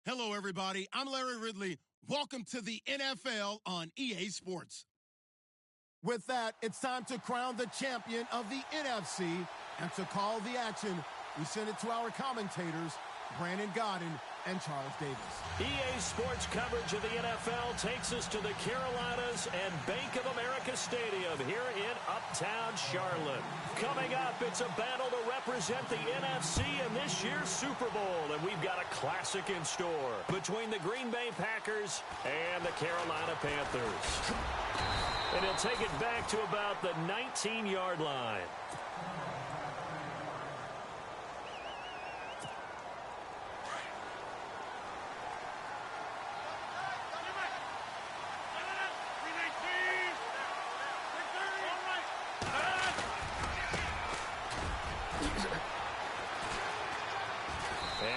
Hello, everybody. I'm Larry Ridley. Welcome to the NFL on EA Sports. With that, it's time to crown the champion of the NFC. And to call the action, we send it to our commentators, Brandon Godden and Charles Davis. EA Sports coverage of the NFL takes us to the Carolinas and Bank of America Stadium here in Uptown Charlotte. Coming up, it's a battle to represent the NFC in this year's Super Bowl, and we've got a classic in store between the Green Bay Packers and the Carolina Panthers. And he'll take it back to about the 19-yard line.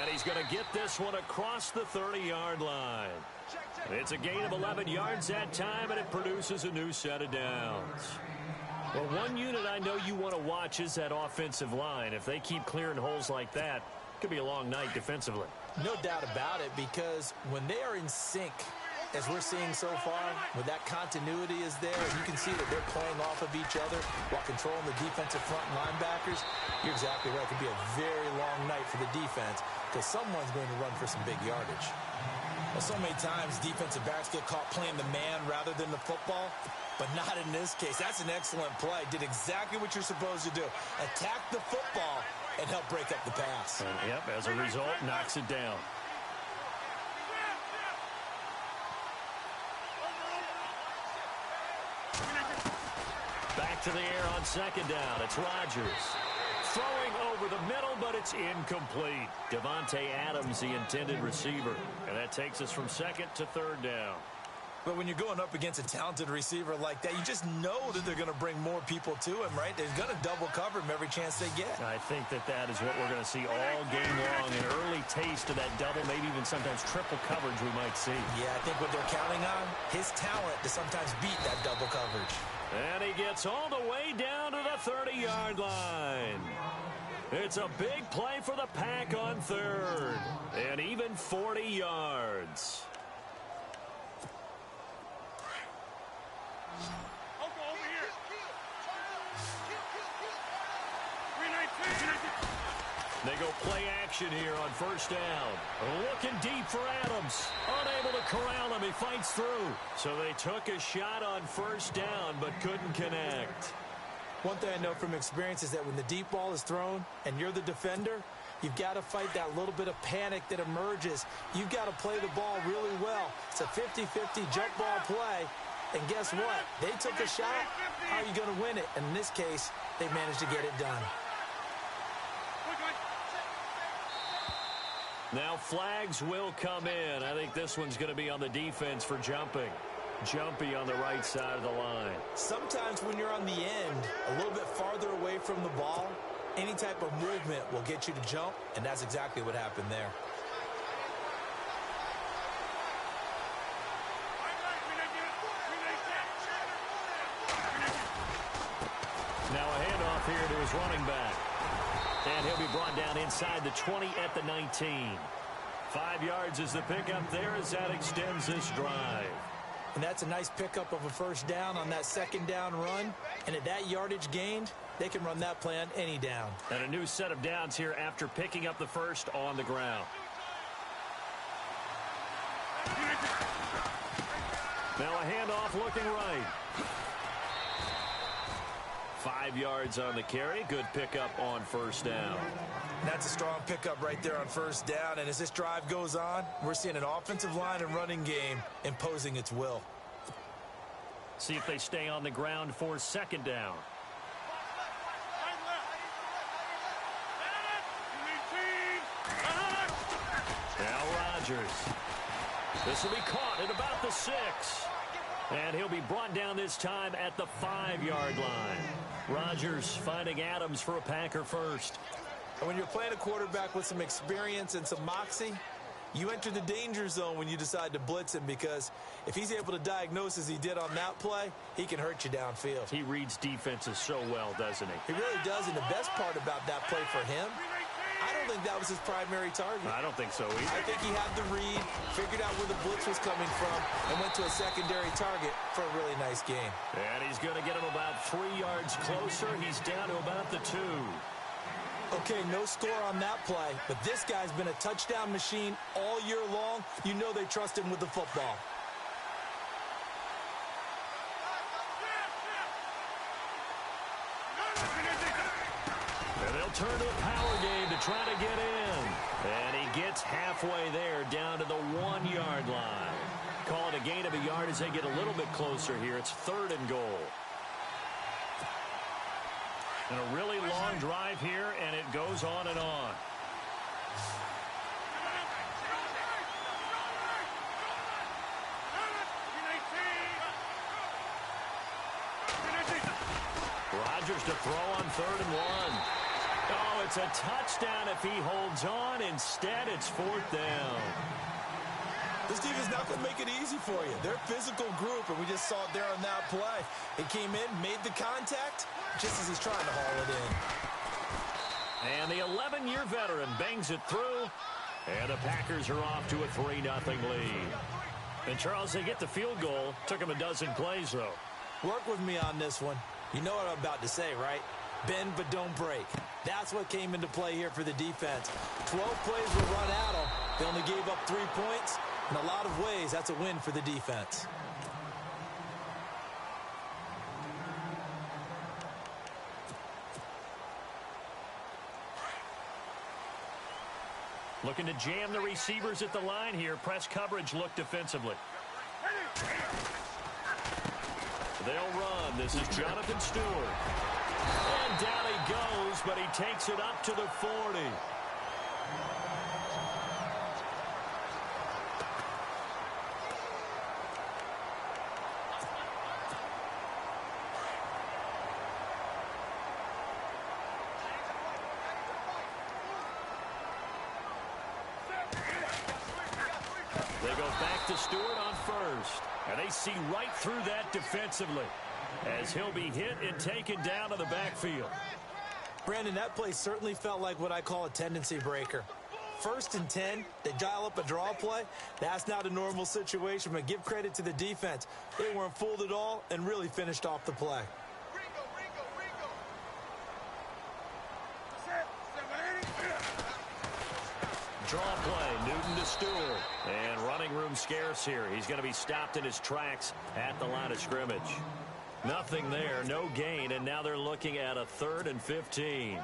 And he's going to get this one across the 30-yard line. It's a gain of 11 yards that time, and it produces a new set of downs. Well, one unit I know you want to watch is that offensive line. If they keep clearing holes like that, it could be a long night defensively. No doubt about it, because when they are in sync, as we're seeing so far, when that continuity is there, you can see that they're playing off of each other while controlling the defensive front linebackers. You're exactly right. It could be a very long night for the defense because someone's going to run for some big yardage. Well, so many times defensive backs get caught playing the man rather than the football, but not in this case. That's an excellent play. Did exactly what you're supposed to do. Attack the football and help break up the pass. And, yep, as a result, knocks it down. Back to the air on second down. It's Rodgers. Throwing over the middle, but it's incomplete. Davante Adams, the intended receiver. And that takes us from second to third down. But when you're going up against a talented receiver like that, you just know that they're going to bring more people to him, right? They're going to double cover him every chance they get. I think that is what we're going to see all game long. An early taste of that double, maybe even sometimes triple coverage we might see. Yeah, I think what they're counting on, his talent to sometimes beat that double coverage. And he gets all the way down to the 30-yard line. It's a big play for the Pack on third. And even 40 yards. They go play action here on first down. Looking deep for Adams. Unable to corral him. He fights through. So they took a shot on first down but couldn't connect. One thing I know from experience is that when the deep ball is thrown and you're the defender, you've got to fight that little bit of panic that emerges. You've got to play the ball really well. It's a 50-50 jump ball play. And guess what? They took a shot. How are you going to win it? And in this case, they managed to get it done. Now flags will come in. I think this one's going to be on the defense for jumping. Jumpy on the right side of the line. Sometimes when you're on the end, a little bit farther away from the ball, any type of movement will get you to jump, and that's exactly what happened there. Now a handoff here to his running back. And he'll be brought down inside the 20 at the 19. 5 yards is the pickup there as that extends this drive. And that's a nice pickup of a first down on that second down run. And at that yardage gained, they can run that play on any down. And a new set of downs here after picking up the first on the ground. Now a handoff looking right. 5 yards on the carry. Good pickup on first down. That's a strong pickup right there on first down. And as this drive goes on, we're seeing an offensive line and running game imposing its will. See if they stay on the ground for second down. Now Rodgers. This will be caught at about the 6. And he'll be brought down this time at the 5-yard line. Rodgers finding Adams for a Packer first. And when you're playing a quarterback with some experience and some moxie, you enter the danger zone when you decide to blitz him, because if he's able to diagnose as he did on that play, he can hurt you downfield. He reads defenses so well, doesn't he? He really does, and the best part about that play for him I don't think that was his primary target. I don't think so either. I think he had the read, figured out where the blitz was coming from, and went to a secondary target for a really nice game. And he's going to get him about 3 yards closer. He's down to about the 2. Okay, no score on that play, but this guy's been a touchdown machine all year long. You know they trust him with the football. And they'll turn to a power game to try to get in. And he gets halfway there, down to the 1-yard line. Call it a gain of a yard as they get a little bit closer here. It's 3rd and goal. And a really long drive here, and it goes on and on. Rodgers to throw on 3rd and 1. Oh, it's a touchdown if he holds on. Instead, it's 4th down. This team is not going to make it easy for you. They're a physical group, and we just saw it there on that play. He came in, made the contact, just as he's trying to haul it in. And the 11-year veteran bangs it through, and the Packers are off to a 3-0 lead. And, Charles, they get the field goal. Took them a dozen plays, though. Work with me on this one. You know what I'm about to say, right? Bend but don't break. That's what came into play here for the defense. 12 plays were run at them. They only gave up 3 points. In a lot of ways, that's a win for the defense. Looking to jam the receivers at the line here. Press coverage look defensively. They'll run. This is Jonathan Stewart. And down he goes, but he takes it up to the 40. They go back to Stewart on 1st. And they see right through that defensively as he'll be hit and taken down to the backfield. Brandon, that play certainly felt like what I call a tendency breaker. 1st and 10, they dial up a draw play. That's not a normal situation, but give credit to the defense. They weren't fooled at all and really finished off the play. Draw play, Newton to Stewart. And running room scarce here. He's going to be stopped in his tracks at the line of scrimmage. Nothing there, no gain, and now they're looking at a 3rd and 15.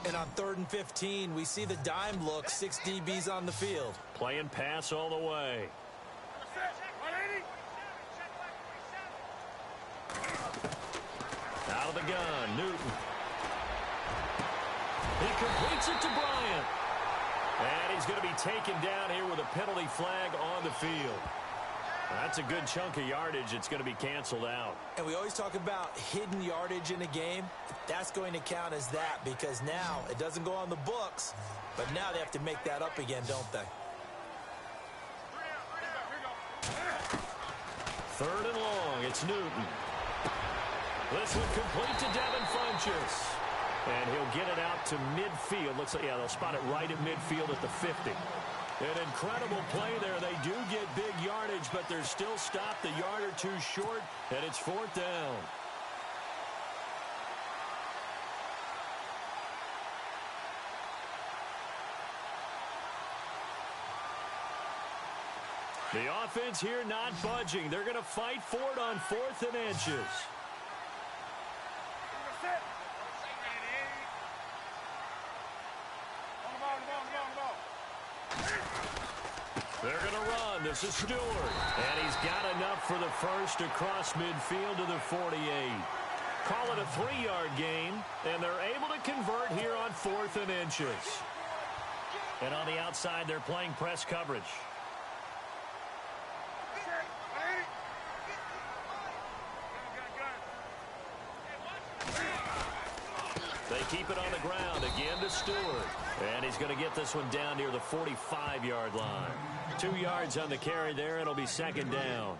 And on 3rd and 15, we see the dime look, 6 DBs on the field. Playing pass all the way. Out of the gun, Newton. He completes it to Bryant. And he's going to be taken down here with a penalty flag on the field. That's a good chunk of yardage. It's going to be canceled out. And we always talk about hidden yardage in a game. That's going to count as that because now it doesn't go on the books, but now they have to make that up again, don't they? 3rd and long. It's Newton. This one complete to Devin Funchess. And he'll get it out to midfield. Looks like, yeah, they'll spot it right at midfield at the 50. An incredible play there. They do get big yardage, but they're still stopped a yard or 2 short, and it's 4th down. The offense here not budging. They're going to fight for it on 4th and inches. They're going to run. This is Stewart. And he's got enough for the first across midfield to the 48. Call it a 3-yard gain, and they're able to convert here on 4th and inches. And on the outside, they're playing press coverage. They keep it on the ground again to Stewart. And he's going to get this one down near the 45-yard line. 2 yards on the carry there. It'll be 2nd down.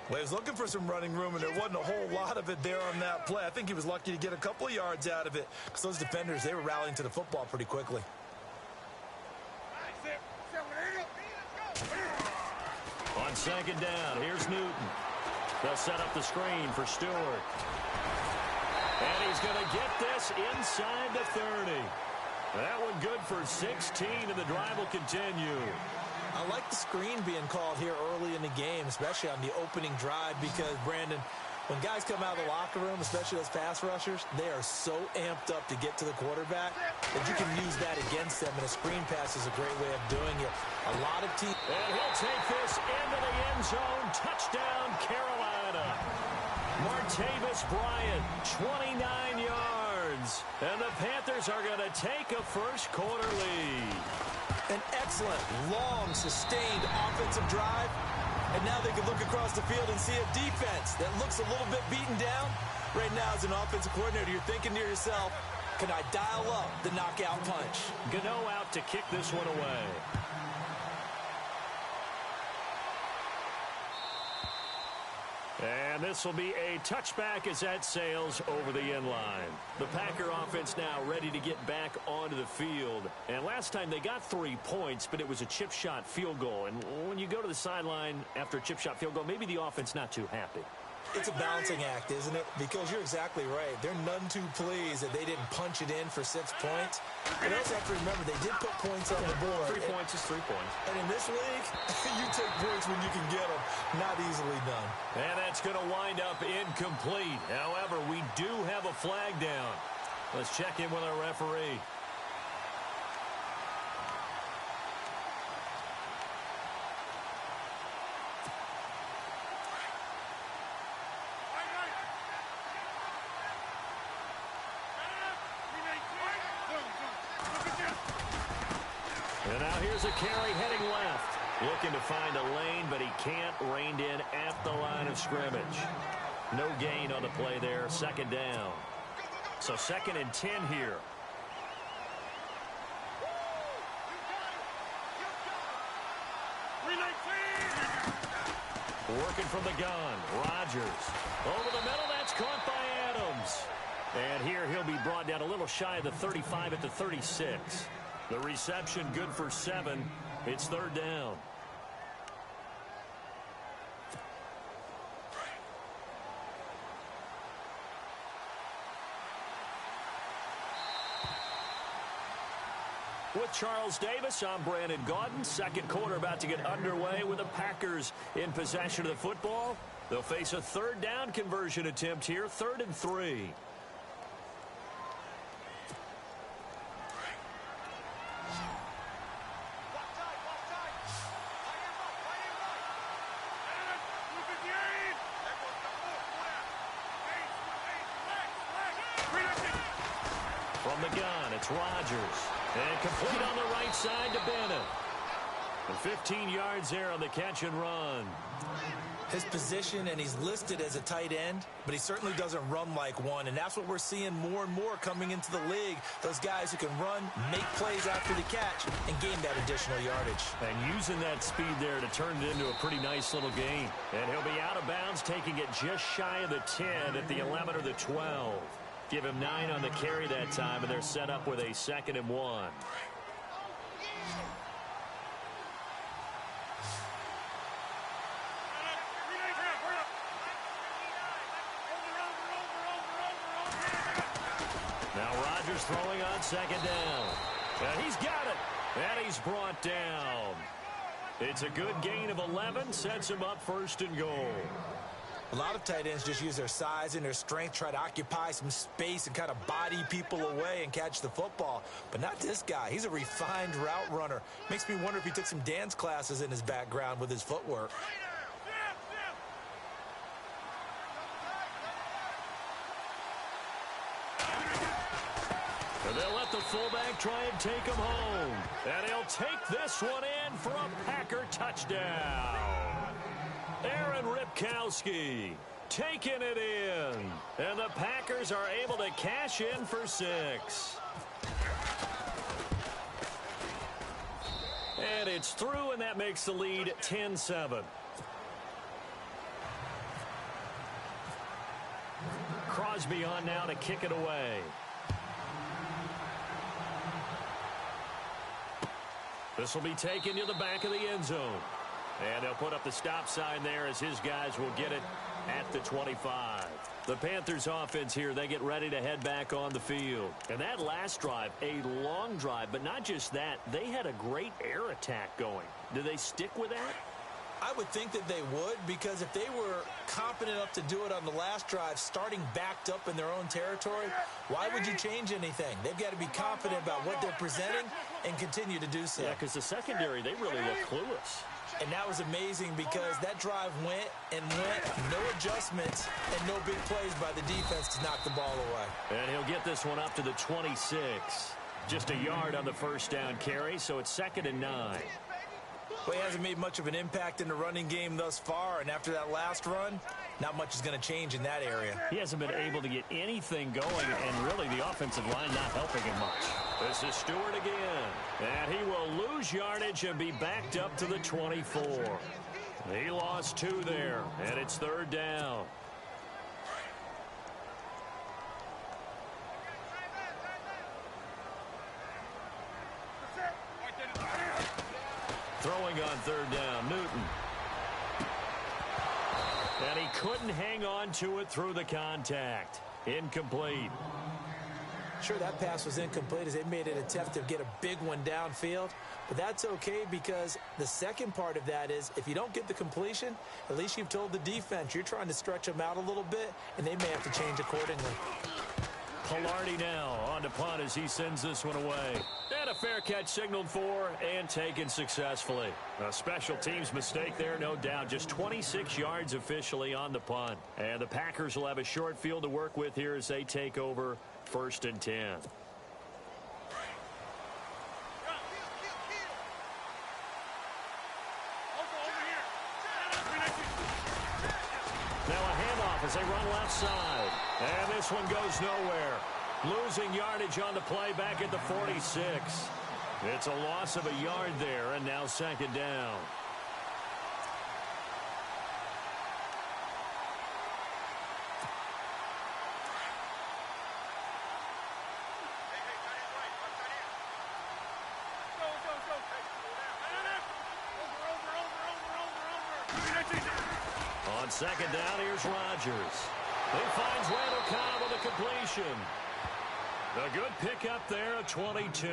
Well, he was looking for some running room, and there wasn't a whole lot of it there on that play. I think he was lucky to get a couple of yards out of it because those defenders, they were rallying to the football pretty quickly. On second down, here's Newton. They'll set up the screen for Stewart. And he's going to get this inside the 30. That one good for 16, and the drive will continue. I like the screen being called here early in the game, especially on the opening drive, because, Brandon, when guys come out of the locker room, especially those pass rushers, they are so amped up to get to the quarterback that you can use that against them, and a screen pass is a great way of doing it. A lot of teams... And he'll take this into the end zone. Touchdown, Carolina. Martavis Bryant, 29 yards. And the Panthers are going to take a first-quarter lead. An excellent, long, sustained offensive drive. And now they can look across the field and see a defense that looks a little bit beaten down. Right now, as an offensive coordinator, you're thinking to yourself, can I dial up the knockout punch? Gano out to kick this one away. And this will be a touchback as that sails over the end line. The Packer offense now ready to get back onto the field. And last time they got 3 points, but it was a chip shot field goal. And when you go to the sideline after a chip shot field goal, maybe the offense not too happy. It's a balancing act, isn't it? Because you're exactly right. They're none too pleased that they didn't punch it in for 6 points. But also have to remember, they did put points on the board. 3 points is 3 points. And in this league, you take points when you can get them. Not easily done. And that's going to wind up incomplete. However, we do have a flag down. Let's check in with our referee. And now here's a carry heading left. Looking to find a lane, but he can't. Reined in at the line of scrimmage. No gain on the play there. Second down. So 2nd and 10 here. Working from the gun. Rodgers. Over the middle. That's caught by Adams. And here he'll be brought down a little shy of the 35 at the 36. The reception good for 7. It's 3rd down. With Charles Davis, I'm Brandon Gaudin. Second quarter about to get underway with the Packers in possession of the football. They'll face a 3rd down conversion attempt here, 3rd and 3. From the gun, it's Rodgers. And complete on the right side to Bennett. And 15 yards there on the catch and run. His position, and he's listed as a tight end, but he certainly doesn't run like one, and that's what we're seeing more and more coming into the league. Those guys who can run, make plays after the catch, and gain that additional yardage. And using that speed there to turn it into a pretty nice little gain. And he'll be out of bounds, taking it just shy of the 10 at the 11 or the 12. Give him 9 on the carry that time, and they're set up with a 2nd and 1. Now Rodgers throwing on 2nd down. And he's got it. And he's brought down. It's a good gain of 11. Sets him up 1st and goal. A lot of tight ends just use their size and their strength, try to occupy some space and kind of body people away and catch the football. But not this guy. He's a refined route runner. Makes me wonder if he took some dance classes in his background with his footwork. And they'll let the fullback try and take him home. And he'll take this one in for a Packer touchdown. Aaron Ripkowski taking it in. And the Packers are able to cash in for 6. And it's through, and that makes the lead 10-7. Crosby on now to kick it away. This will be taken to the back of the end zone. And they'll put up the stop sign there as his guys will get it at the 25. The Panthers offense here, they get ready to head back on the field. And that last drive, a long drive, but not just that, they had a great air attack going. Do they stick with that? I would think that they would, because if they were confident enough to do it on the last drive, starting backed up in their own territory, why would you change anything? They've got to be confident about what they're presenting and continue to do so. Yeah, because the secondary, they really look clueless. And that was amazing because that drive went and went, no adjustments, and no big plays by the defense to knock the ball away. And he'll get this one up to the 26. Just a yard on the first down carry, so it's 2nd and 9. Well, he hasn't made much of an impact in the running game thus far, and after that last run, not much is going to change in that area. He hasn't been able to get anything going, and really the offensive line not helping him much. This is Stewart again, and he will lose yardage and be backed up to the 24. He lost 2 there, and it's 3rd down. Throwing on 3rd down, Newton. And he couldn't hang on to it through the contact. Incomplete. Sure, that pass was incomplete as they made an attempt to get a big one downfield. But that's okay because the second part of that is if you don't get the completion, at least you've told the defense you're trying to stretch them out a little bit, and they may have to change accordingly. Pilardi now on to punt as he sends this one away. And a fair catch signaled for and taken successfully. A special teams mistake there, no doubt. Just 26 yards officially on the punt. And the Packers will have a short field to work with here as they take over 1st and 10. Now a handoff as they run left side. And this one goes nowhere. Losing yardage on the play back at the 46. It's a loss of a yard there, and now 2nd down. On 2nd down, here's Rodgers. He finds Randall Cobb with a completion. A good pickup there at 22.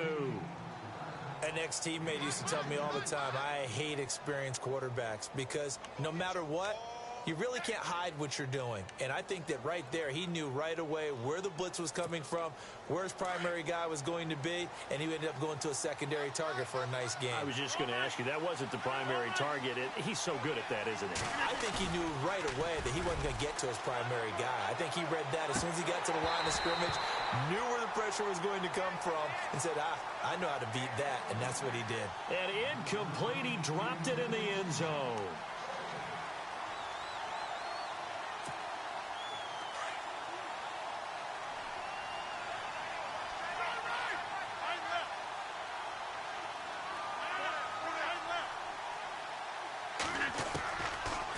An ex-teammate used to tell me all the time, I hate experienced quarterbacks because no matter what, you really can't hide what you're doing. And I think that right there, he knew right away where the blitz was coming from, where his primary guy was going to be, and he ended up going to a secondary target for a nice game. I was just going to ask you, that wasn't the primary target. He's so good at that, isn't he? I think he knew right away that he wasn't going to get to his primary guy. I think he read that as soon as he got to the line of scrimmage, knew where the pressure was going to come from, and said, I know how to beat that, and that's what he did. And incomplete, he dropped it in the end zone.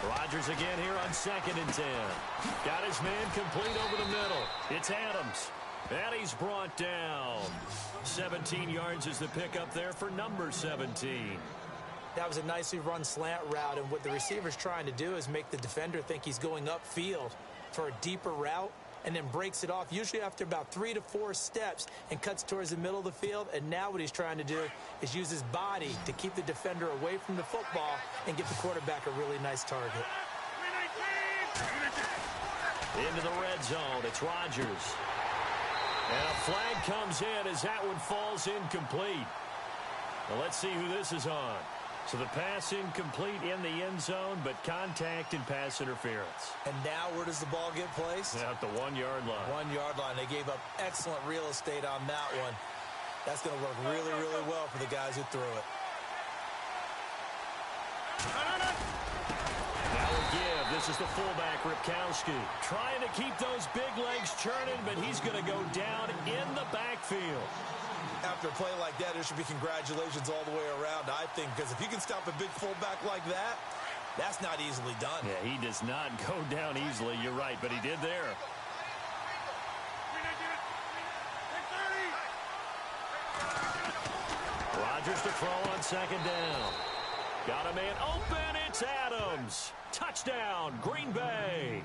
Rodgers again here on 2nd and 10. Got his man complete over the middle. It's Adams. And he's brought down. 17 yards is the pickup there for number 17. That was a nicely run slant route, and what the receiver's trying to do is make the defender think he's going upfield for a deeper route, and then breaks it off, usually after about 3 to 4 steps, and cuts towards the middle of the field. And now what he's trying to do is use his body to keep the defender away from the football and get the quarterback a really nice target. Into the red zone, it's Rodgers. And a flag comes in as that one falls incomplete. Well, let's see who this is on. So the pass incomplete in the end zone, but contact and pass interference. And now where does the ball get placed? At the 1-yard line. 1-yard line. They gave up excellent real estate on that one. That's going to work really, really well for the guys who threw it. That will give. This is the fullback, Ripkowski. Trying to keep those big legs churning, but he's going to go down in the backfield. After a play like that, there should be congratulations all the way around, I think, because if you can stop a big fullback like that, that's not easily done. Yeah, he does not go down easily. You're right, but he did there. Rodgers to throw on second down. Got a man open. It's Adams. Touchdown, Green Bay.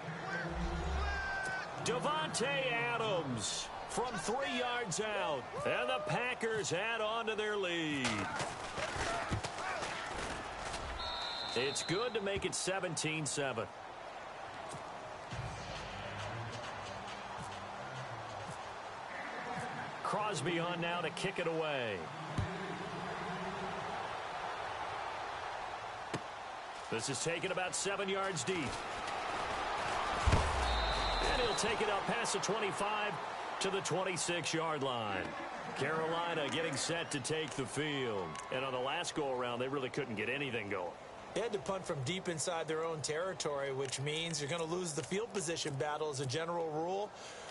Devontae Adams from 3 yards out. And the Packers add on to their lead. It's good to make it 17-7. Crosby on now to kick it away. This is taken about 7 yards deep. And he'll take it up past the 25 to the 26-yard line. Carolina getting set to take the field. And on the last go-around, they really couldn't get anything going. They had to punt from deep inside their own territory, which means you're going to lose the field position battle as a general rule.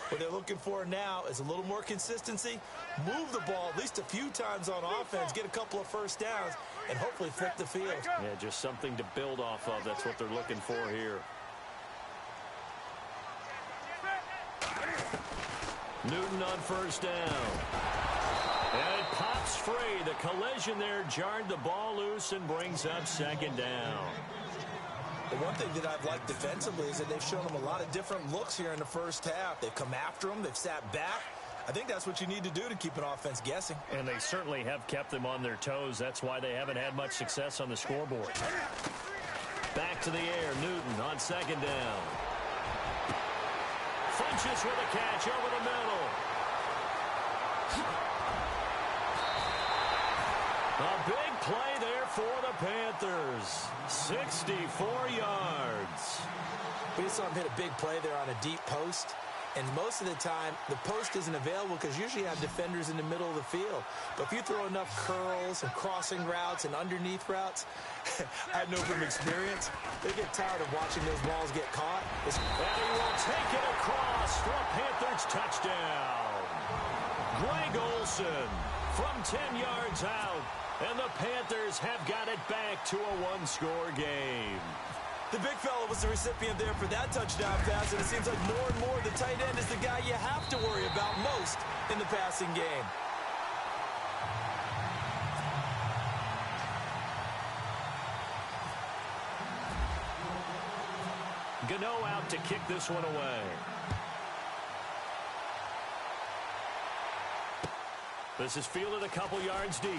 What they're looking for now is a little more consistency, move the ball at least a few times on offense, get a couple of first downs, and hopefully flip the field. Yeah, just something to build off of. That's what they're looking for here. Newton on first down. And it pops free. The collision there jarred the ball loose and brings up second down. The one thing that I've liked defensively is that they've shown them a lot of different looks here in the first half. They've come after them. They've sat back. I think that's what you need to do to keep an offense guessing. And they certainly have kept them on their toes. That's why they haven't had much success on the scoreboard. Back to the air. Newton on second down. Funches with a catch over the middle. A big play there for the Panthers. 64 yards. We saw him hit a big play there on a deep post. And most of the time, the post isn't available because usually you have defenders in the middle of the field. But if you throw enough curls and crossing routes and underneath routes, I know from experience, they get tired of watching those balls get caught. And he will take it across for a Panthers touchdown. Greg Olsen from 10 yards out. And the Panthers have got it back to a one-score game. The big fella was the recipient there for that touchdown pass, and it seems like more and more the tight end is the guy you have to worry about most in the passing game. Gano out to kick this one away. This is fielded a couple yards deep.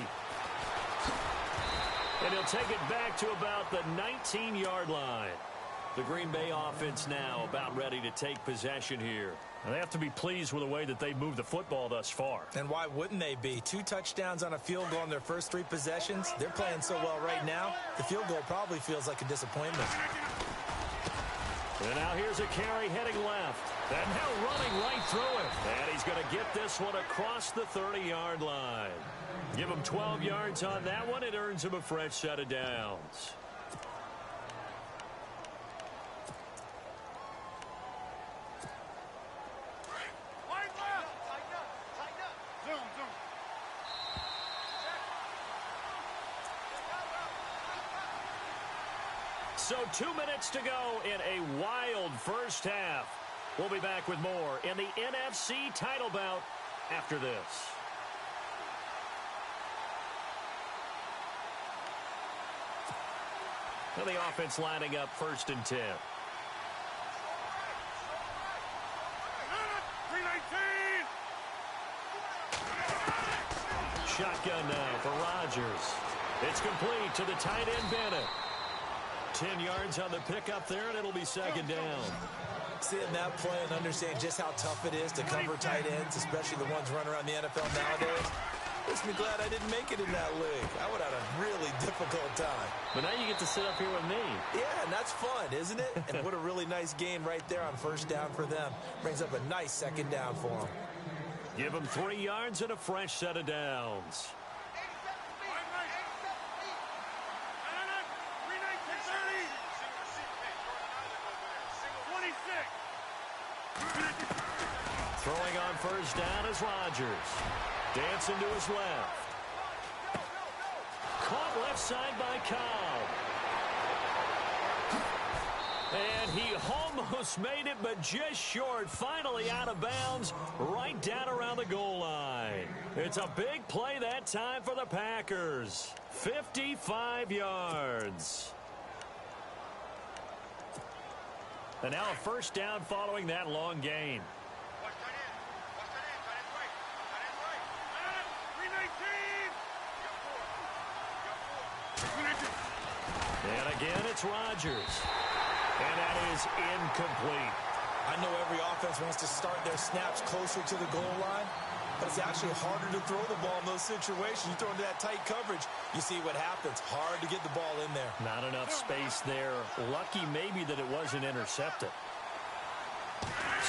And he'll take it back to about the 19-yard line. The Green Bay offense now about ready to take possession here. And they have to be pleased with the way that they've moved the football thus far. And why wouldn't they be? 2 touchdowns on a field goal in their first 3 possessions. They're playing so well right now, the field goal probably feels like a disappointment. And now here's a carry heading left. And now running right through it. And he's going to get this one across the 30-yard line. Give him 12 yards on that one. It earns him a fresh set of downs. So 2 minutes to go in a wild first half. We'll be back with more in the NFC title bout after this. And the offense lining up 1st and 10. Shotgun now for Rodgers. It's complete to the tight end Bennett. 10 yards on the pickup there, and it'll be second down. Seeing that play and understanding just how tough it is to cover tight ends, especially the ones running around the NFL nowadays, makes me glad I didn't make it in that league. I would have had a really difficult time. But now you get to sit up here with me. Yeah, and that's fun, isn't it? And what a really nice gain right there on first down for them. Brings up a nice second down for them. Give them 3 yards and a fresh set of downs. Throwing on first down is Rodgers. Dancing to his left. Caught left side by Cobb. And he almost made it, but just short. Finally out of bounds, right down around the goal line. It's a big play that time for the Packers. 55 yards. And now a first down following that long gain. And again, it's Rodgers. And that is incomplete. I know every offense wants to start their snaps closer to the goal line, but it's actually harder to throw the ball in those situations. You throw into that tight coverage, you see what happens. Hard to get the ball in there. Not enough space there. Lucky maybe that it wasn't intercepted.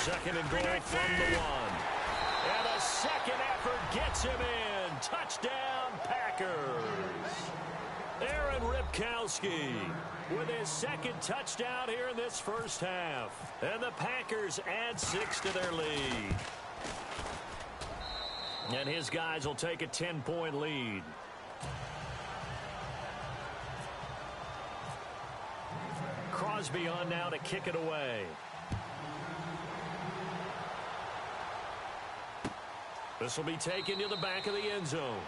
Second and goal from the one. And a second effort gets him in. Touchdown, Packers. Aaron Ripkowski with his second touchdown here in this first half. And the Packers add 6 to their lead. And his guys will take a 10-point lead. Crosby on now to kick it away. This will be taken to the back of the end zone.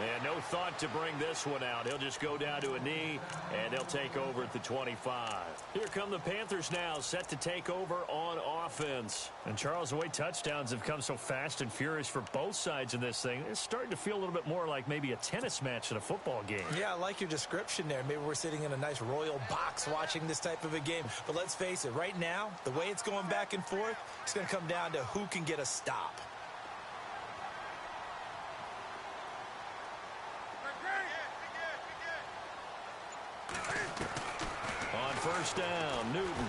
And no thought to bring this one out. He'll just go down to a knee, and they'll take over at the 25. Here come the Panthers now, set to take over on offense. And, Charles, the way touchdowns have come so fast and furious for both sides in this thing, it's starting to feel a little bit more like maybe a tennis match than a football game. Yeah, I like your description there. Maybe we're sitting in a nice royal box watching this type of a game. But let's face it, right now, the way it's going back and forth, it's going to come down to who can get a stop. First down, Newton.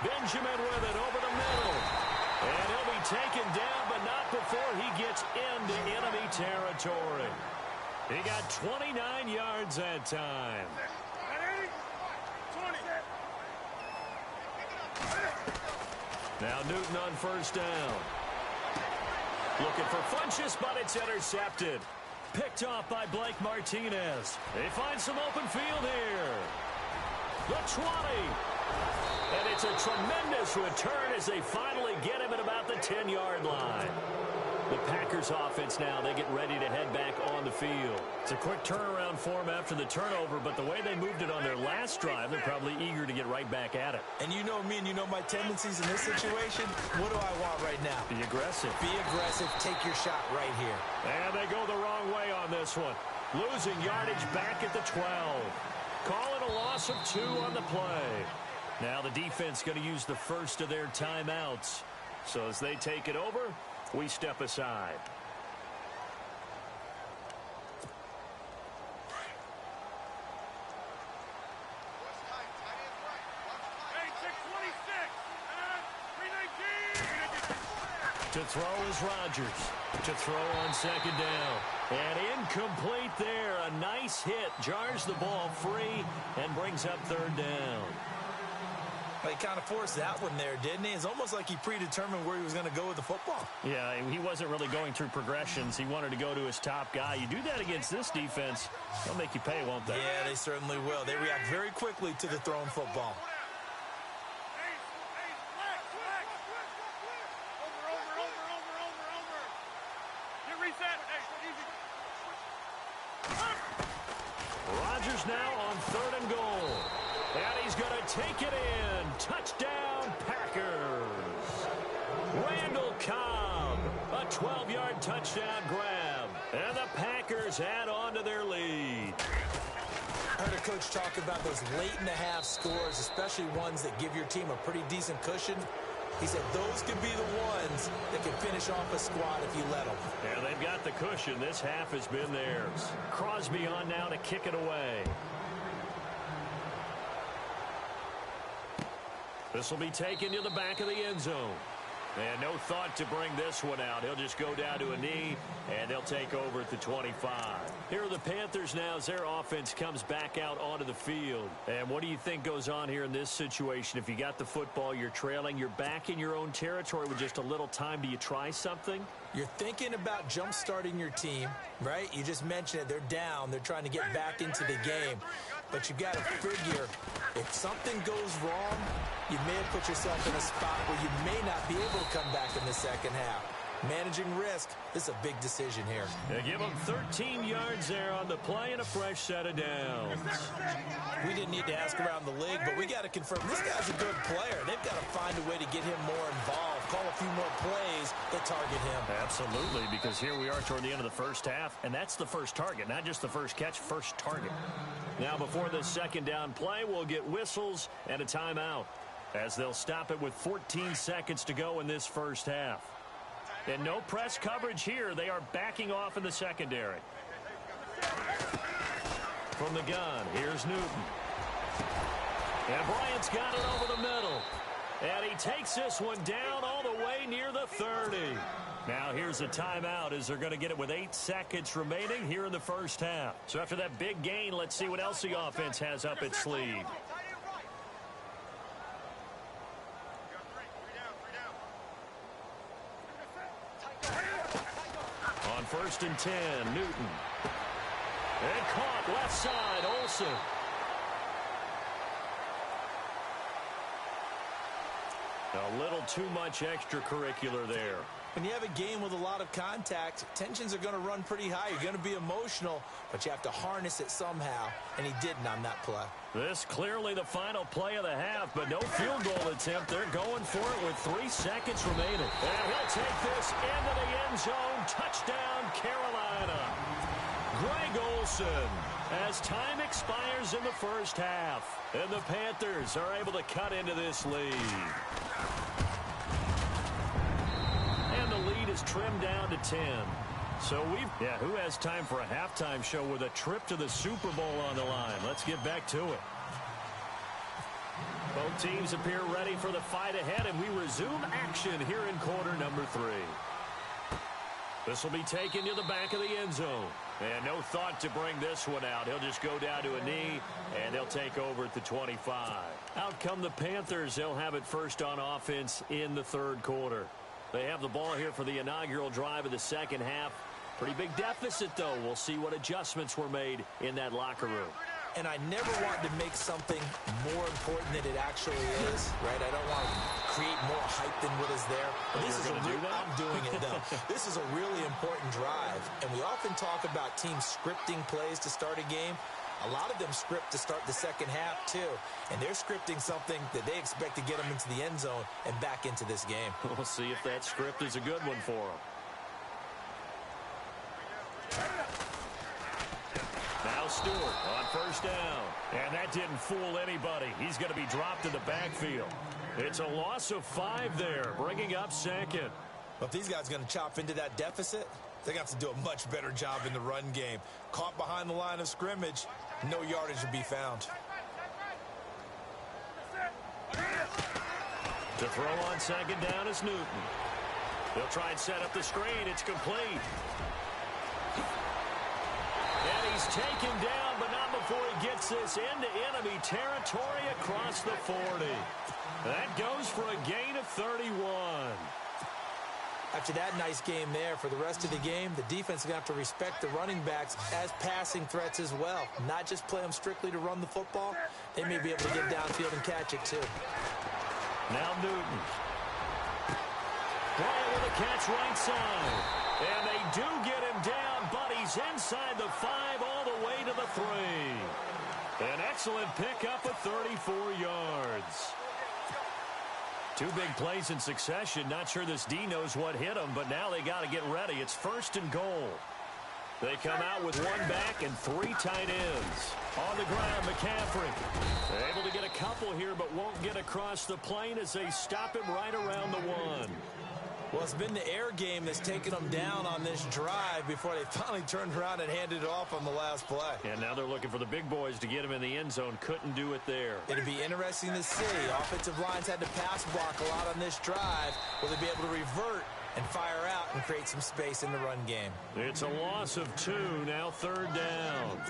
Benjamin with it over the middle. And he'll be taken down, but not before he gets into enemy territory. He got 29 yards that time. Now Newton on first down. Looking for Funchess, but it's intercepted. Picked off by Blake Martinez. They find some open field here. The 20. And it's a tremendous return as they finally get him at about the 10-yard line. The Packers offense now, they get ready to head back on the field. It's a quick turnaround for them after the turnover, but the way they moved it on their last drive, they're probably eager to get right back at it. And you know me and you know my tendencies in this situation. What do I want right now? Be aggressive. Be aggressive. Take your shot right here. And they go the wrong way on this one. Losing yardage back at the 12. Call it a loss of 2 on the play. Now the defense going to use the first of their timeouts. So as they take it over, we step aside. To throw is Rodgers. To throw on second down. And incomplete there. A nice hit. Jars the ball free and brings up third down. He kind of forced that one there, didn't he? It's almost like he predetermined where he was going to go with the football. Yeah, he wasn't really going through progressions. He wanted to go to his top guy. You do that against this defense, they'll make you pay, won't they? Yeah, they certainly will. They react very quickly to the thrown football. Rodgers now on third and goal. And he's going to take it in. Touchdown, Packers. Randall Cobb, a 12-yard touchdown grab. And the Packers add on to their lead. I heard a coach talk about those late-in-the-half scores, especially ones that give your team a pretty decent cushion. He said those could be the ones that can finish off a squad if you let them. Yeah, they've got the cushion. This half has been theirs. Crosby on now to kick it away. This will be taken to the back of the end zone. And no thought to bring this one out. He'll just go down to a knee, and they'll take over at the 25. Here are the Panthers now as their offense comes back out onto the field. And what do you think goes on here in this situation? If you got the football, you're trailing, you're back in your own territory with just a little time. Do you try something? You're thinking about jump-starting your team, right? You just mentioned it. They're down. They're trying to get back into the game. but you got to figure if something goes wrong, you may have put yourself in a spot where you may not be able to come back in the second half. Managing risk, this is a big decision here. They give him 13 yards there on the play and a fresh set of downs. We didn't need to ask around the league, but we got to confirm this guy's a good player. They've got to find a way to get him more involved, call a few more plays that target him. Absolutely, because here we are toward the end of the first half, and that's the first target, not just the first catch, first target. Now, before this second down play, we'll get whistles and a timeout, as they'll stop it with 14 seconds to go in this first half. And no press coverage here. They are backing off in the secondary. From the gun, here's Newton. And Bryant's got it over the middle. And he takes this one down all the way near the 30. Now here's a timeout as they're going to get it with 8 seconds remaining here in the first half. So after that big gain, let's see what else the offense has up its sleeve. On 1st and 10, Newton. And caught left side, Olsen. A little too much extracurricular there. When you have a game with a lot of contact, tensions are going to run pretty high. You're going to be emotional, but you have to harness it somehow, and he didn't on that play. This clearly the final play of the half, but no field goal attempt. They're going for it with 3 seconds remaining. And he'll take this into the end zone. Touchdown, Carolina. Greg Olsen, as time expires in the first half, and the Panthers are able to cut into this lead. And the lead is trimmed down to 10. So who has time for a halftime show with a trip to the Super Bowl on the line? Let's get back to it. Both teams appear ready for the fight ahead, and we resume action here in quarter number 3. This will be taken to the back of the end zone. And no thought to bring this one out. He'll just go down to a knee, and they'll take over at the 25. Out come the Panthers. They'll have it first on offense in the third quarter. They have the ball here for the inaugural drive of the second half. Pretty big deficit, though. We'll see what adjustments were made in that locker room. And I never want to make something more important than it actually is, right? I don't want to create more hype than what is there. But this is I'm doing it, though. This is a really important drive. And we often talk about teams scripting plays to start a game. A lot of them script to start the second half, too. And they're scripting something that they expect to get them into the end zone and back into this game. We'll see if that script is a good one for them. Now Stewart on first down. And that didn't fool anybody. He's going to be dropped in the backfield. It's a loss of 5 there, bringing up second. Well, if these guys are going to chop into that deficit, they're going to have to do a much better job in the run game. Caught behind the line of scrimmage, no yardage to be found. To throw on second down is Newton. They'll try and set up the screen. It's complete. And he's taken down, but not before he gets this into enemy territory across the 40. That goes for a gain of 31. After that nice game there, for the rest of the game, the defense is going to have to respect the running backs as passing threats as well. Not just play them strictly to run the football. They may be able to get downfield and catch it, too. Now Newton. Bryant with a catch right side. And they do get him down, but he's inside the 5 all the way to the 3. An excellent pickup of 34 yards. 2 big plays in succession. Not sure this D knows what hit him, but now they got to get ready. It's 1st and goal. They come out with 1 back and 3 tight ends. On the ground, McCaffrey. They're able to get a couple here, but won't get across the plane as they stop him right around the 1. Well, it's been the air game that's taken them down on this drive before they finally turned around and handed it off on the last play. And now they're looking for the big boys to get him in the end zone. Couldn't do it there. It'd be interesting to see. Offensive lines had to pass block a lot on this drive. Will they be able to revert and fire out and create some space in the run game? It's a loss of 2, now 3rd down.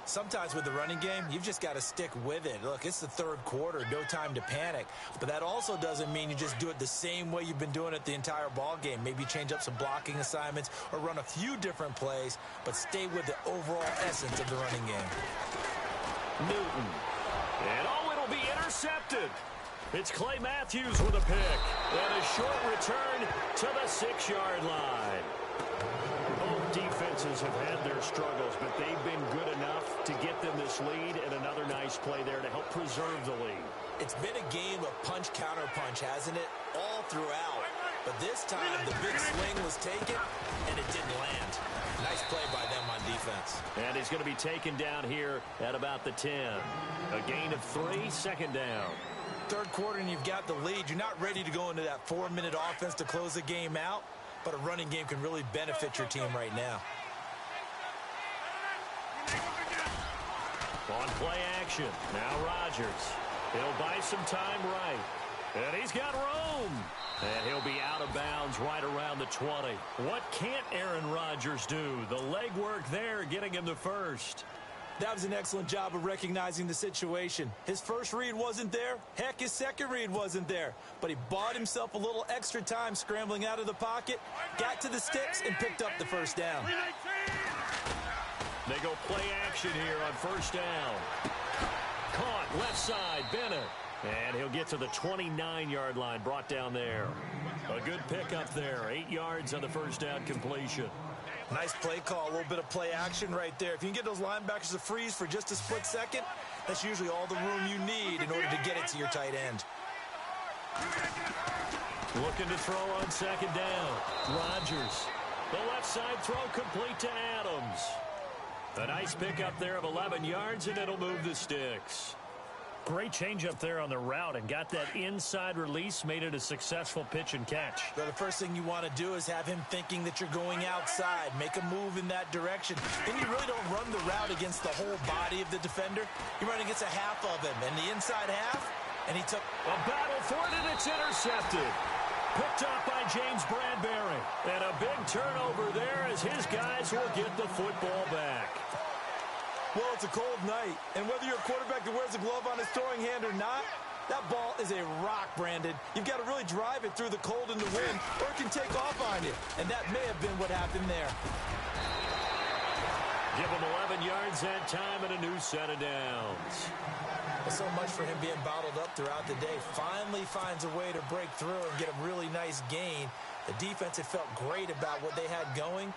Sometimes with the running game, you've just got to stick with it. Look, it's the 3rd quarter, no time to panic. But that also doesn't mean you just do it the same way you've been doing it the entire ball game. Maybe change up some blocking assignments or run a few different plays, but stay with the overall essence of the running game. Newton. And it'll be intercepted. It's Clay Matthews with a pick. And a short return to the 6-yard line. Both defenses have had their struggles, but they've been good enough to get them this lead, and another nice play there to help preserve the lead. It's been a game of punch-counter-punch, hasn't it? All throughout. But this time, the big swing was taken, and it didn't land. Nice play by them on defense. And he's going to be taken down here at about the 10. A gain of 3, second down. Third quarter, and you've got the lead. You're not ready to go into that 4-minute offense to close the game out, but a running game can really benefit your team right now. On play action, now Rodgers. He'll buy some time right. And he's got room. And he'll be out of bounds right around the 20. What can't Aaron Rodgers do? The legwork there getting him the first. That was an excellent job of recognizing the situation. His first read wasn't there. Heck, his second read wasn't there. But he bought himself a little extra time scrambling out of the pocket, got to the sticks, and picked up the first down. They go play action here on first down. Caught left side, Bennett. And he'll get to the 29-yard line, brought down there. A good pickup there, 8 yards on the first down completion. Nice play call, a little bit of play action right there. If you can get those linebackers to freeze for just a split second, that's usually all the room you need in order to get it to your tight end. Looking to throw on second down. Rodgers. The left side throw complete to Adams. A nice pickup there of 11 yards, and it'll move the sticks. Great change up there on the route and got that inside release, made it a successful pitch and catch. So the first thing you want to do is have him thinking that you're going outside, make a move in that direction. Then you really don't run the route against the whole body of the defender. You run against a half of him, and the inside half, and he took a battle for it, and it's intercepted. Picked up by James Bradbury. And a big turnover there as his guys will get the football back. Well, it's a cold night, and whether you're a quarterback that wears a glove on his throwing hand or not, that ball is a rock, Brandon. You've got to really drive it through the cold and the wind, or it can take off on you, and that may have been what happened there. Give him 11 yards that time and a new set of downs. Well, so much for him being bottled up throughout the day. Finally finds a way to break through and get a really nice gain. The defense had felt great about what they had going.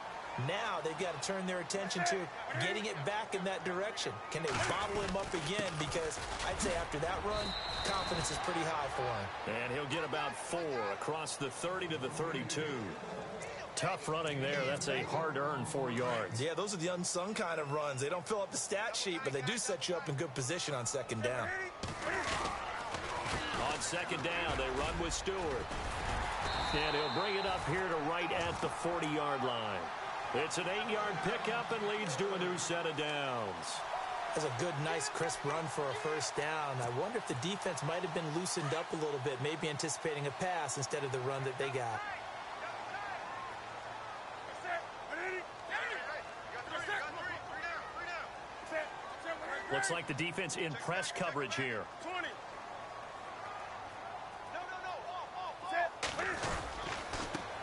Now they've got to turn their attention to getting it back in that direction. Can they bottle him up again? Because I'd say after that run, confidence is pretty high for him. And he'll get about 4 across the 30 to the 32. Tough running there. That's a hard-earned 4 yards. Yeah, those are the unsung kind of runs. They don't fill up the stat sheet, but they do set you up in good position on second down. On second down, they run with Stewart. And he'll bring it up here to right at the 40-yard line. It's an 8-yard pickup and leads to a new set of downs. That's a good, nice, crisp run for a first down. I wonder if the defense might have been loosened up a little bit, maybe anticipating a pass instead of the run that they got. Looks like the defense in press coverage here.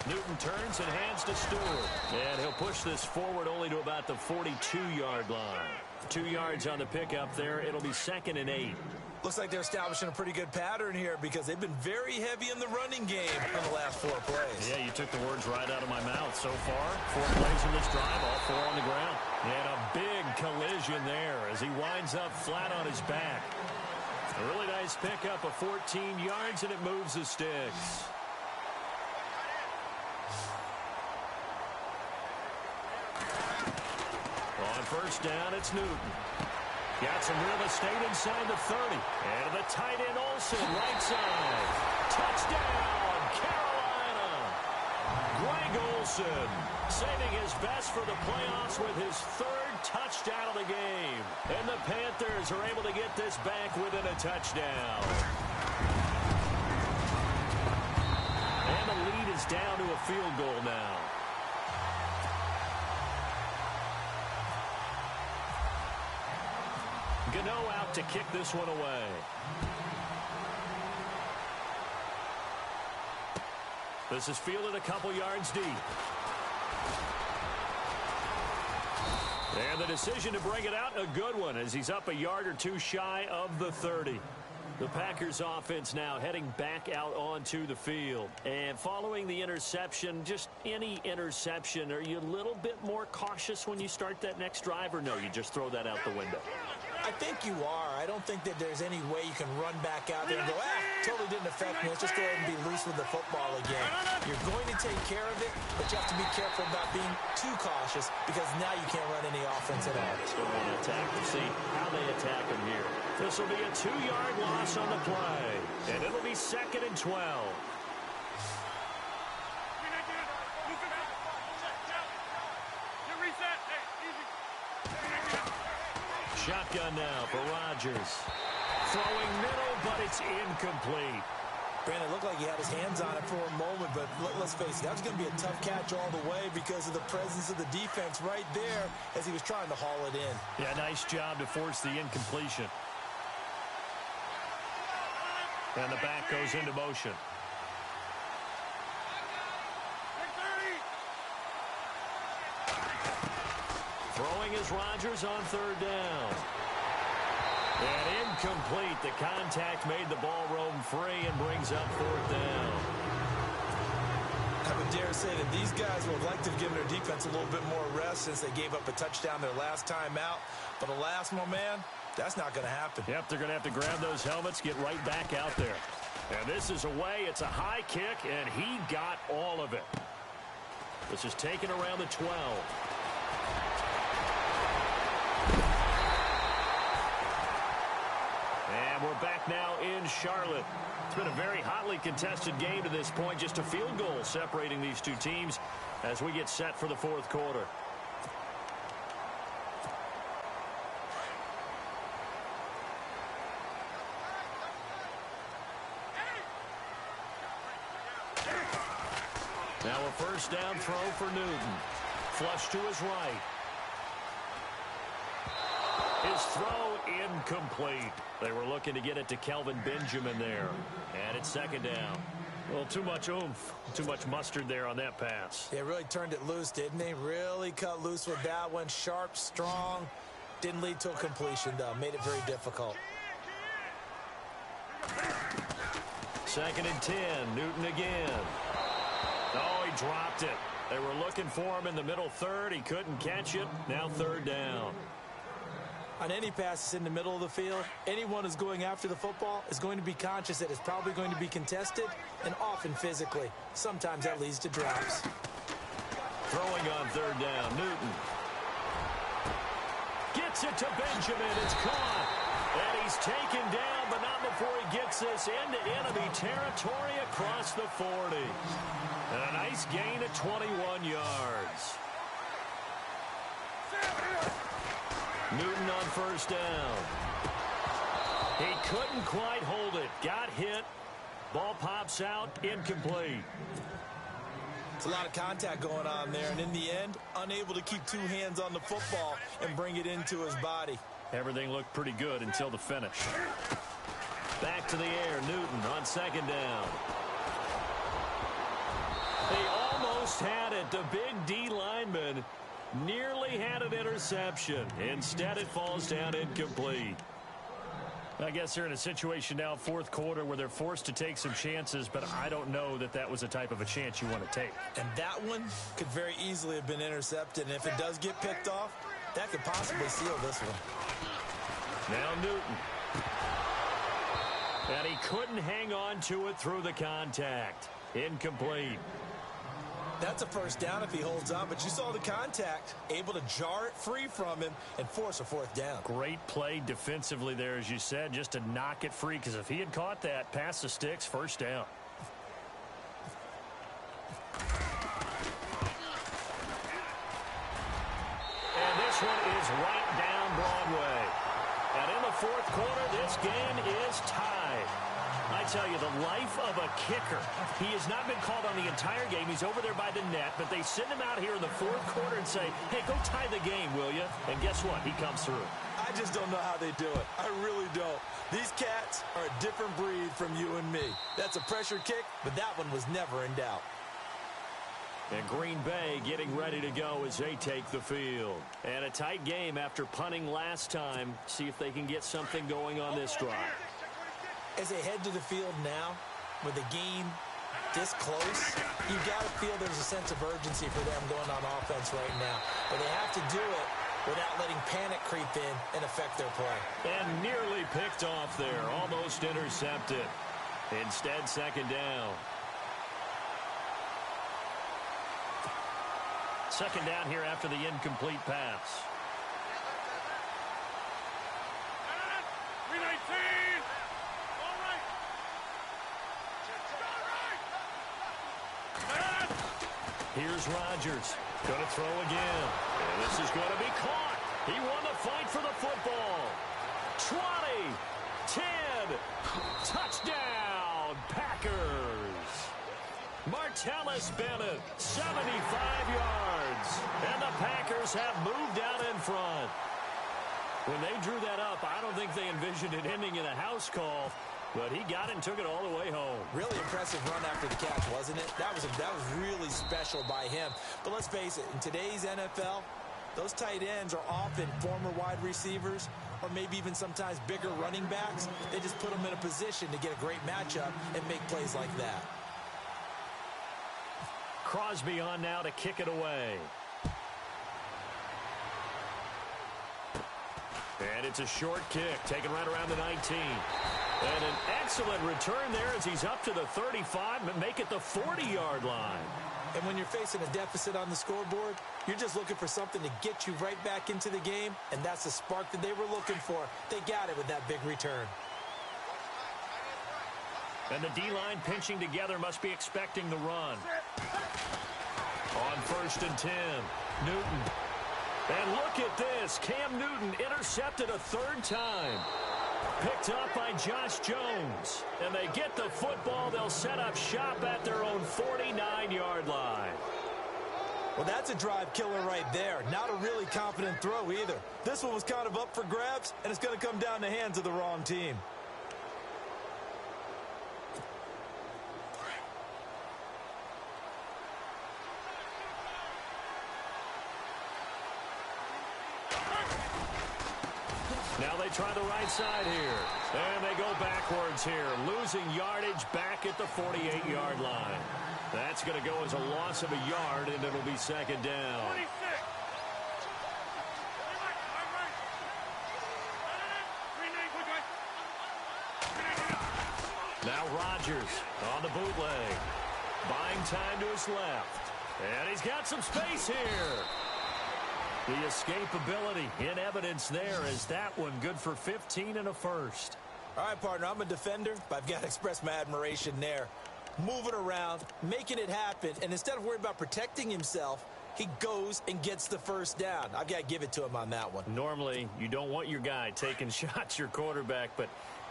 Newton turns and hands to Stewart. And he'll push this forward only to about the 42-yard line. 2 yards on the pickup there. It'll be 2nd and 8. Looks like they're establishing a pretty good pattern here because they've been very heavy in the running game in the last 4 plays. Yeah, you took the words right out of my mouth. So far, 4 plays in this drive, all 4 on the ground. And a big collision there as he winds up flat on his back. A really nice pickup of 14 yards, and it moves the sticks. On first down, it's Newton. Got some real estate inside the 30. And the tight end Olsen, right side. Touchdown, Carolina. Greg Olsen saving his best for the playoffs with his 3rd touchdown of the game. And the Panthers are able to get this back within a touchdown. And the lead is down to a field goal now. Gano out to kick this one away. This is fielded a couple yards deep. And the decision to bring it out, a good one, as he's up a yard or two shy of the 30. The Packers offense now heading back out onto the field. And following the interception, just any interception, are you a little bit more cautious when you start that next drive, or no, you just throw that out the window? I think you are. I don't think that there's any way you can run back out there and go, totally didn't affect me. Let's just go ahead and be loose with the football again. You're going to take care of it, but you have to be careful about being too cautious because now you can't run any offense at all. Still want to attack. We'll see how they attack him here. This will be a 2-yard loss on the play, and it'll be 2nd and 12. Shotgun now for Rodgers. Throwing middle, but it's incomplete. Brandon, it looked like he had his hands on it for a moment, but let's face it, that was going to be a tough catch all the way because of the presence of the defense right there as he was trying to haul it in. Yeah, nice job to force the incompletion. And the back goes into motion. Throwing is Rodgers on 3rd down. And incomplete. The contact made the ball roam free and brings up 4th down. I would dare say that these guys would like to have given their defense a little bit more rest since they gave up a touchdown their last time out. But alas, my man, that's not going to happen. Yep, they're going to have to grab those helmets, get right back out there. And this is away. It's a high kick, and he got all of it. This is taken around the 12. And we're back now in Charlotte. It's been a very hotly contested game to this point. Just a field goal separating these two teams as we get set for the 4th quarter. Now a 1st down throw for Newton. Flush to his right. His throw incomplete. They were looking to get it to Kelvin Benjamin there. And it's 2nd down. Well, too much oomph, too much mustard there on that pass. They really turned it loose, didn't they? Really cut loose with that one. Sharp, strong. Didn't lead to a completion, though. Made it very difficult. 2nd and 10. Newton again. Oh, he dropped it. They were looking for him in the middle 3rd. He couldn't catch it. Now 3rd down. On any passes in the middle of the field, anyone who's going after the football is going to be conscious that it's probably going to be contested and often physically. Sometimes that leads to drops. Throwing on 3rd down, Newton. Gets it to Benjamin. It's caught. And he's taken down, but not before he gets this into enemy territory across the 40. And a nice gain of 21 yards. Newton on 1st down. He couldn't quite hold it. Got hit. Ball pops out. Incomplete. It's a lot of contact going on there, and in the end, unable to keep 2 hands on the football and bring it into his body. Everything looked pretty good until the finish. Back to the air. Newton on 2nd down. They almost had it. The big D lineman nearly had an interception. Instead, it falls down incomplete. I guess they're in a situation now, 4th quarter, where they're forced to take some chances, but I don't know that that was the type of a chance you want to take. And that one could very easily have been intercepted, and if it does get picked off, that could possibly seal this one. Now Newton. And he couldn't hang on to it through the contact. Incomplete. That's a 1st down if he holds on, but you saw the contact, able to jar it free from him and force a 4th down. Great play defensively there, as you said, just to knock it free, because if he had caught that, past the sticks, 1st down. And this one is right down Broadway. And in the 4th quarter, this game is tied. I tell you, the life of a kicker. He has not been called on the entire game. He's over there by the net, but they send him out here in the 4th quarter and say, hey, go tie the game, will you? And guess what? He comes through. I just don't know how they do it. I really don't. These cats are a different breed from you and me. That's a pressure kick, but that one was never in doubt. And Green Bay getting ready to go as they take the field. And a tight game after punting last time. See if they can get something going on this drive. As they head to the field now, with the game this close, you've got to feel there's a sense of urgency for them going on offense right now. But they have to do it without letting panic creep in and affect their play. And nearly picked off there, almost intercepted. Instead, second down. Second down here after the incomplete pass. Here's Rodgers. Going to throw again. And this is going to be caught. He won the fight for the football. 20, 10, touchdown, Packers. Martellus Bennett, 75 yards. And the Packers have moved out in front. When they drew that up, I don't think they envisioned it ending in a house call. But he got it and took it all the way home. Really impressive run after the catch, wasn't it? That was really special by him. But let's face it, in today's NFL, those tight ends are often former wide receivers or maybe even sometimes bigger running backs. They just put them in a position to get a great matchup and make plays like that. Crosby on now to kick it away. And it's a short kick, taken right around the 19. And an excellent return there as he's up to the 35 and make it the 40-yard line. And when you're facing a deficit on the scoreboard, you're just looking for something to get you right back into the game, and that's the spark that they were looking for. They got it with that big return. And the D-line pinching together must be expecting the run. On 1st and 10, Newton. And look at this. Cam Newton intercepted a third time. Picked up by Josh Jones. And they get the football. They'll set up shop at their own 49-yard line. Well, that's a drive killer right there. Not a really confident throw either. This one was kind of up for grabs, and it's going to come down the hands of the wrong team. Now they try the right side here. And they go backwards here. Losing yardage back at the 48-yard line. That's going to go as a loss of a yard, and it'll be second down. 26. Now Rodgers on the bootleg. Buying time to his left. And he's got some space here. The escapability in evidence there is that one good for 15 and a first. All right, partner, I'm a defender, but I've got to express my admiration there. Moving around, making it happen, and instead of worrying about protecting himself, he goes and gets the first down. I've got to give it to him on that one. Normally, you don't want your guy taking shots, your quarterback, but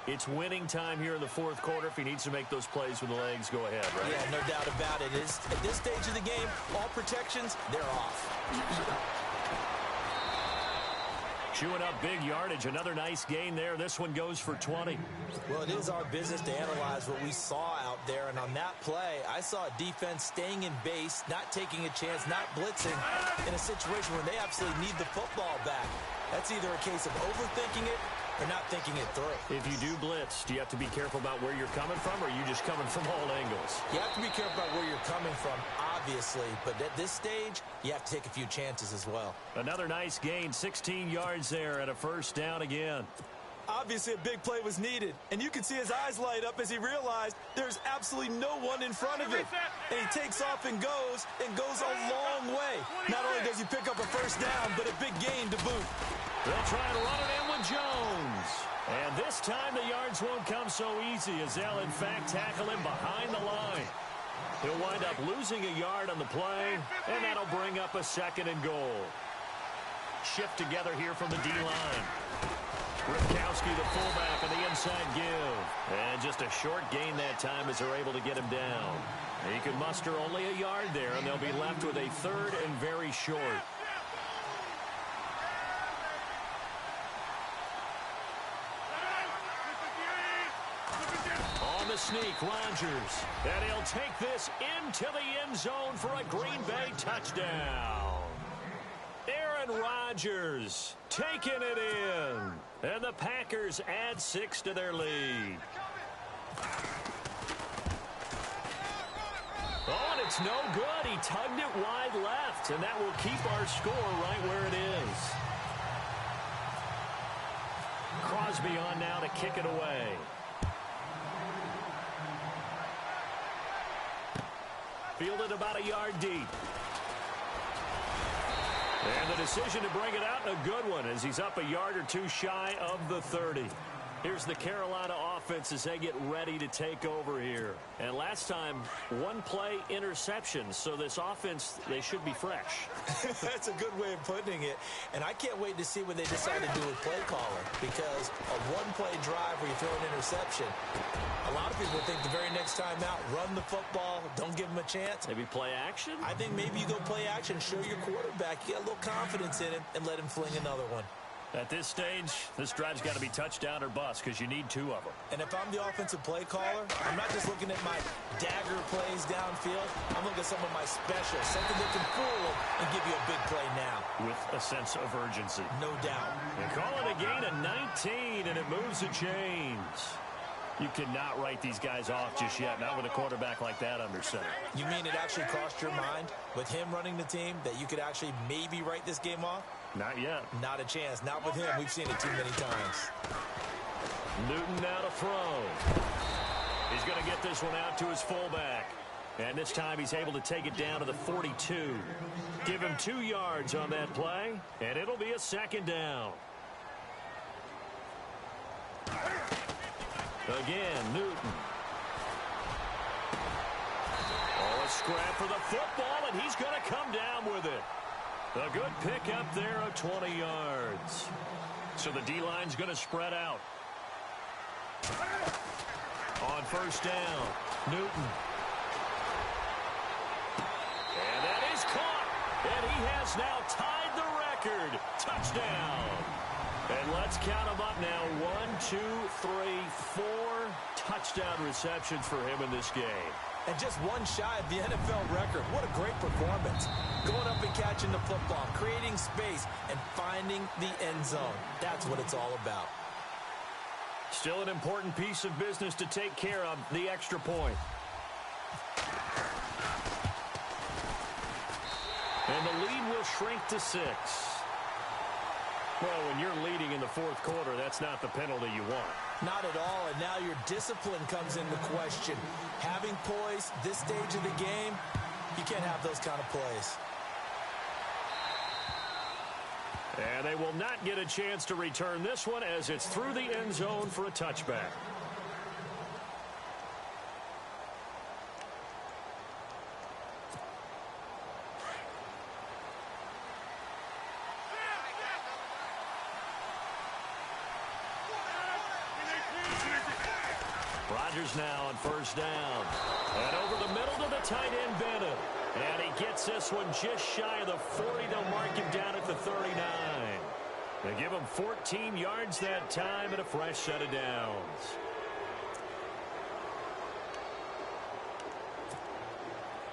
it's winning time here in the fourth quarter. If he needs to make those plays with the legs, go ahead, right? Yeah, no doubt about it. At this stage of the game, all protections, they're off. Chewing up big yardage. Another nice gain there. This one goes for 20. Well, it is our business to analyze what we saw out there. And on that play, I saw a defense staying in base, not taking a chance, not blitzing in a situation where they absolutely need the football back. That's either a case of overthinking it or not thinking it through. If you do blitz, do you have to be careful about where you're coming from, or are you just coming from all angles? You have to be careful about where you're coming from, obviously. But at this stage, you have to take a few chances as well. Another nice gain, 16 yards there and a first down again. Obviously, a big play was needed, and you can see his eyes light up as he realized there's absolutely no one in front of him. And he takes off and goes a long way. Not only does he pick up a first down, but a big gain to boot. They'll try to run it in with Jones. And this time the yards won't come so easy as they'll, in fact, tackle him behind the line. He'll wind up losing a yard on the play, and that'll bring up a second and goal. Shift together here from the D-line. Ripkowski, the fullback, on the inside give. And just a short gain that time as they're able to get him down. He can muster only a yard there, and they'll be left with a third and very short. On the the sneak, Rodgers. And he'll take this into the end zone for a Green Bay touchdown. Aaron Rodgers taking it in. And the Packers add 6 to their lead. Oh, and it's no good. He tugged it wide left, and that will keep our score right where it is. Crosby on now to kick it away. Fielded about a yard deep. And the decision to bring it out, a good one, as he's up a yard or two shy of the 30. Here's the Carolina offense as they get ready to take over here. And last time, one play interception. So this offense, they should be fresh. That's a good way of putting it. And I can't wait to see what they decide to do with play caller. Because a one-play drive where you throw an interception, a lot of people think the very next time out, run the football, don't give him a chance. Maybe play action? I think maybe you go play action, show your quarterback, you get a little confidence in him, and let him fling another one. At this stage, this drive's got to be touchdown or bust because you need 2 of them. And if I'm the offensive play caller, I'm not just looking at my dagger plays downfield. I'm looking at some of my specials, something that can fool them and give you a big play now. With a sense of urgency. No doubt. And call it a gain of 19, and it moves the chains. You cannot write these guys off just yet, not with a quarterback like that under center. You mean it actually crossed your mind with him running the team that you could actually maybe write this game off? Not yet. Not a chance. Not with him. We've seen it too many times. Newton now to throw. He's going to get this one out to his fullback. And this time he's able to take it down to the 42. Give him 2 yards on that play, and it'll be a second down. Again, Newton. Oh, a scrap for the football, and he's going to come down with it. A good pickup there of 20 yards. So the D-line's going to spread out. On first down, Newton. And that is caught. And he has now tied the record. Touchdown. And let's count them up now. 1, 2, 3, 4 touchdown receptions for him in this game. And just one shy of the NFL record. What a great performance. Going up and catching the football, creating space, and finding the end zone. That's what it's all about. Still an important piece of business to take care of, the extra point. And the lead will shrink to 6. Well, when you're leading in the 4th quarter, that's not the penalty you want. Not at all, and now your discipline comes into question. Having poise this stage of the game, you can't have those kind of plays. And they will not get a chance to return this one as it's through the end zone for a touchback. Rodgers now on first down. And over the middle to the tight end, Bennett. And he gets this one just shy of the 40. They'll mark him down at the 39. They give him 14 yards that time and a fresh set of downs.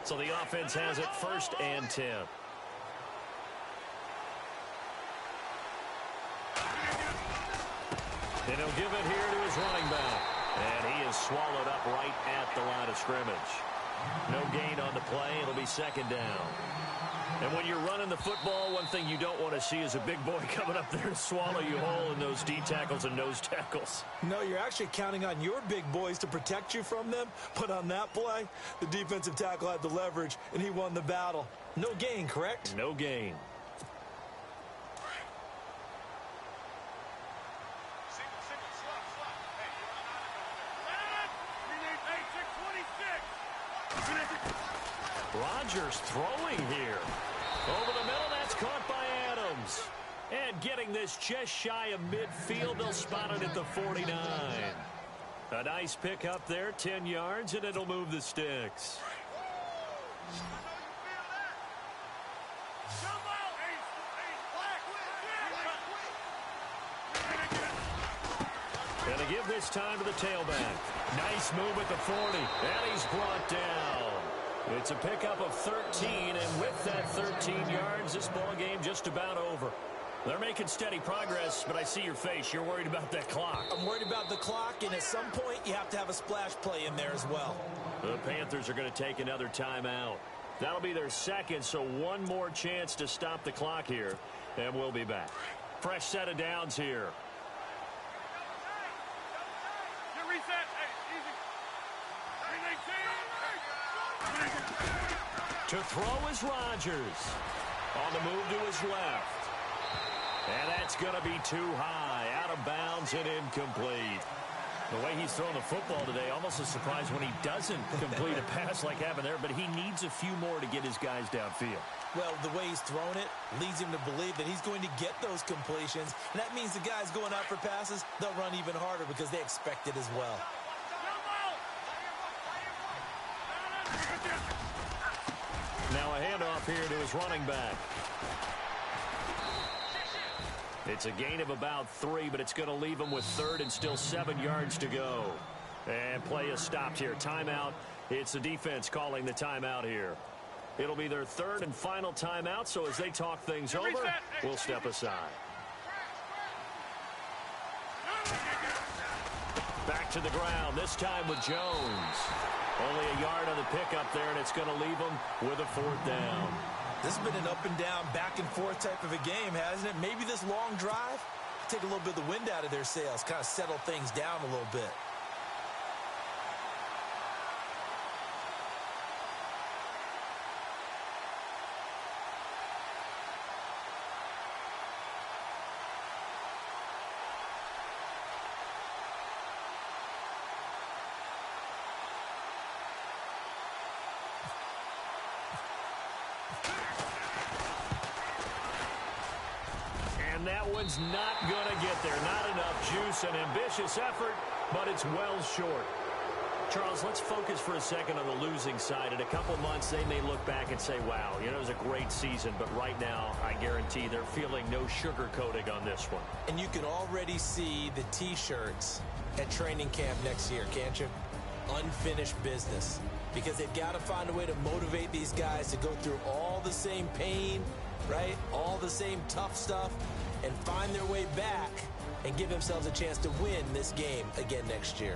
So the offense has it 1st and 10. And he'll give it here to his running back. And he is swallowed up right at the line of scrimmage. No gain on the play. It'll be 2nd down. And when you're running the football, one thing you don't want to see is a big boy coming up there to swallow you whole in those D tackles and nose tackles. No, you're actually counting on your big boys to protect you from them. But on that play, the defensive tackle had the leverage, and he won the battle. No gain, correct? No gain. Rodgers throwing here. Over the middle, that's caught by Adams. And getting this just shy of midfield, they'll spot it at the 49. A nice pick up there, 10 yards, and it'll move the sticks. And They give this time to the tailback. Nice move at the 40, and he's brought down. It's a pickup of 13, and with that 13 yards, this ball game just about over. They're making steady progress, but I see your face. You're worried about that clock. I'm worried about the clock, and at some point, you have to have a splash play in there as well. The Panthers are going to take another timeout. That'll be their second, so one more chance to stop the clock here, and we'll be back. Fresh set of downs here. To throw is Rodgers. On the move to his left. And that's going to be too high. Out of bounds and incomplete. The way he's throwing the football today, almost a surprise when he doesn't complete a pass like happened there, but he needs a few more to get his guys downfield. Well, the way he's thrown it leads him to believe that he's going to get those completions. And that means the guys going out for passes, they'll run even harder because they expect it as well. Now a handoff here to his running back. It's a gain of about 3, but it's going to leave him with 3rd and still 7 yards to go. And play is stopped here. Timeout. It's the defense calling the timeout here. It'll be their 3rd and final timeout, so as they talk things over, we'll step aside. Back to the ground, this time with Jones. Only a yard on the pickup there, and it's going to leave him with a 4th down. This has been an up-and-down, back-and-forth type of a game, hasn't it? Maybe this long drive, take a little bit of the wind out of their sails, kind of settle things down a little bit. And that one's not going to get there. Not enough juice. An ambitious effort, but it's well short. Charles, let's focus for a second on the losing side. In a couple months, they may look back and say, wow, it was a great season. But right now, I guarantee they're feeling no sugarcoating on this one. And you can already see the T-shirts at training camp next year, can't you? Unfinished business. Because they've got to find a way to motivate these guys to go through all the same pain, right? All the same tough stuff, and find their way back and give themselves a chance to win this game again next year.